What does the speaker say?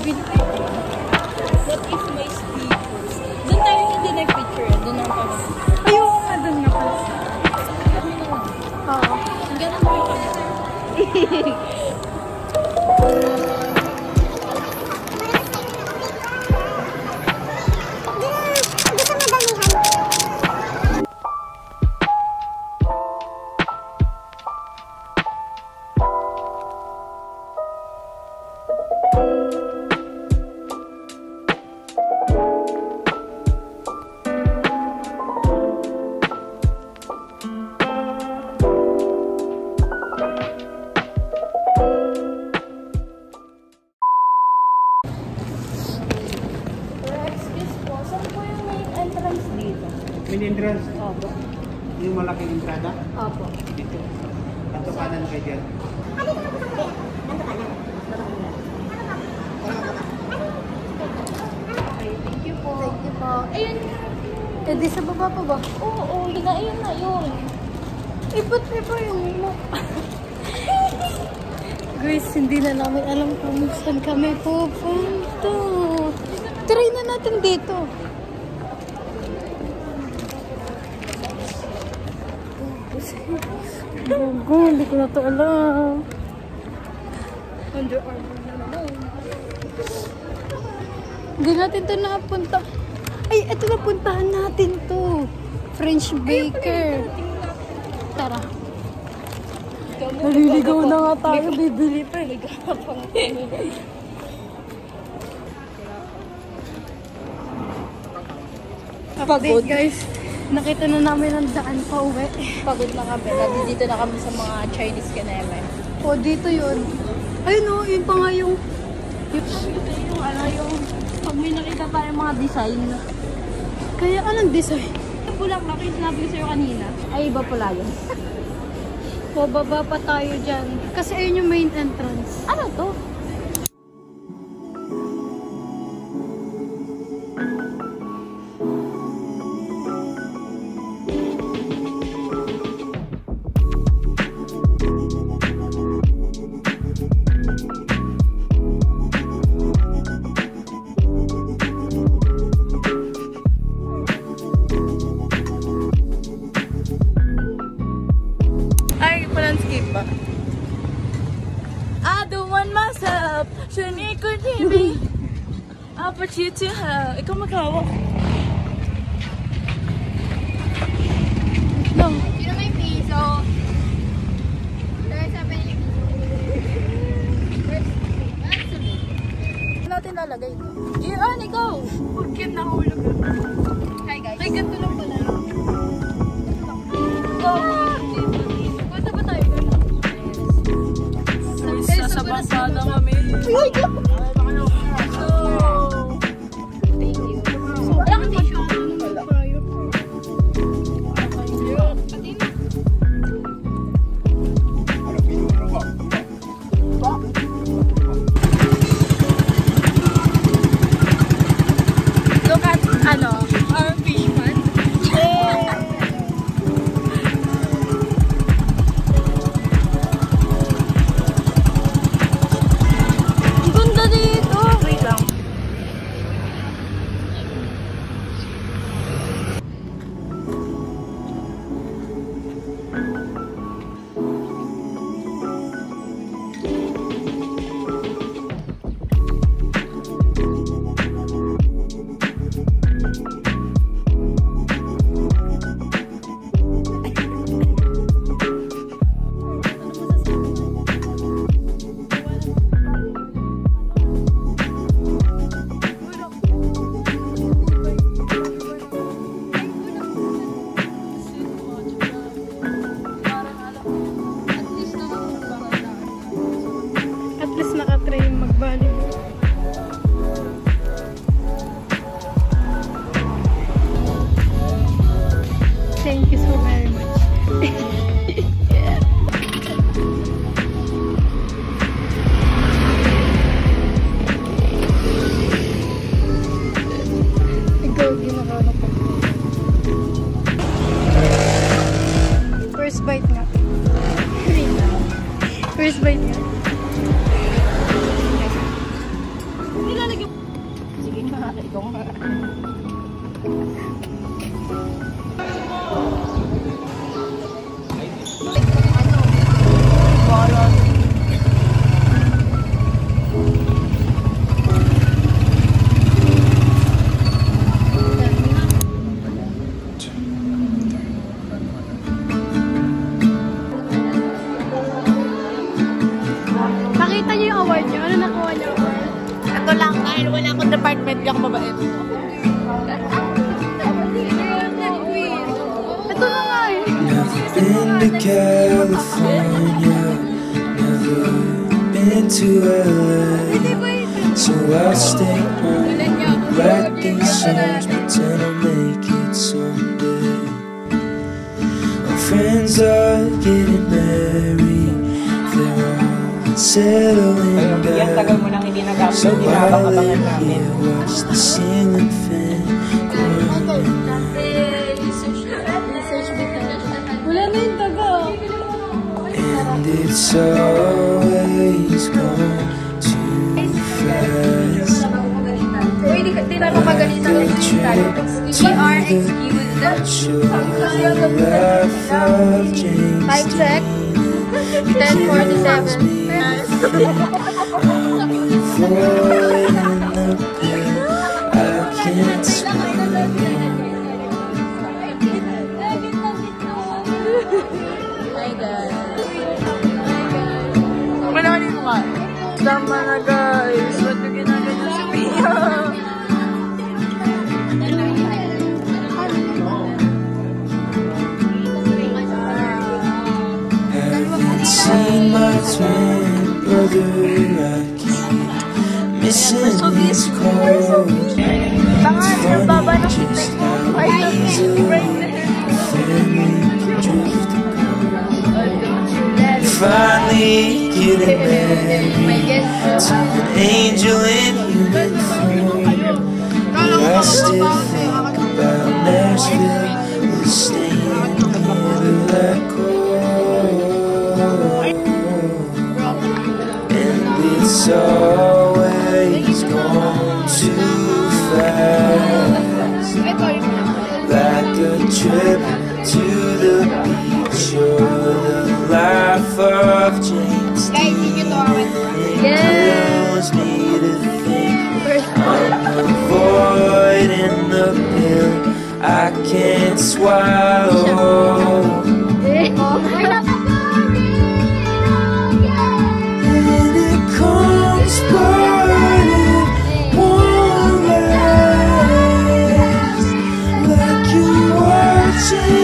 bibili ko. What if may stickers? Doon tayo hindi nag-picture. Doon ang kami. Ayoko nga doon nga pala. Oo. Ganun mo yung kami. Main entrance? Opo. Yung malaking entrada? Opo. Dito. Kanto kanan kayo dyan. Ano dito na po sa kanto kanan? Okay, thank you po. Thank you po. Ayun. Eh, di sa baba pa ba? Oo, ayun na yun. Ipot pa yung mo. Guys, hindi na namin alam kung saan kami pupunta. Try na natin dito. Bago, hindi ko na ito alam. Under Armour na naman. Hindi natin ito napunta. Ay, ito napuntahan natin to. French Baker. Tara. Naliligaw na nga tayo, bibili pa eh. Pagod guys. Nakita na namin ang daan pa uwi. Pagod na kami. Dito na kami sa mga Chinese kaneme. O, dito yun. Ayun o, yun pa nga yung... Pag may nakita tayong mga design. Kaya anong design? Yung bulaklak yung sinabi ko sa'yo kanina. Ay, iba pala yun. Bababa pa tayo dyan. Kasi ayun yung main entrance. Ano to? I don't want myself. Shouldn't could be. I put you to hell. Ikaw magkawak. No. Sino may piso? There's a penny. Natin lalagay ito. Ian, ikaw! Huwag yan nahulog. Hi guys. Ay, ganito lang pala. Go! Punta ba tayo? Sa bangsada kami. Ay, go! Thank you. Wala kang tissue. Look at, our fish pan. Ang ganda din! Nakita niyo yung award niyo? Ano nakuha niyo award? Ito lang, dahil wala akong department, di ako mabait. Ito na nga eh. Been to California, never been to LA. So I'll stay home, write these songs, pretend I'll make it someday. My friends are getting married, they're all settling down. So I lay here, watch the ceiling fan growing. Wala na yung taga. And it's always gone too fast. Uy, di na mapagalitan na yung tayo. Show the life of James Time check. 10:47. Falling in the pit, I can't swim. Manawalin mo nga. Tama na guys. Ba't nyo ginagano si Pia? Haven't seen my twin brother, I keep missing his calls. Tangan, nagbaba na si Just Tek. how Ay, easily family can drift apart. Finally getting married to an angel in human form. But I still think about Nashville, the staying here that cold. And it's always gone too fast, like a trip to the beach or the life of James Dean. It kills me to think I'm avoiding the pill I can't swallow. And it comes but it won't last, like you watching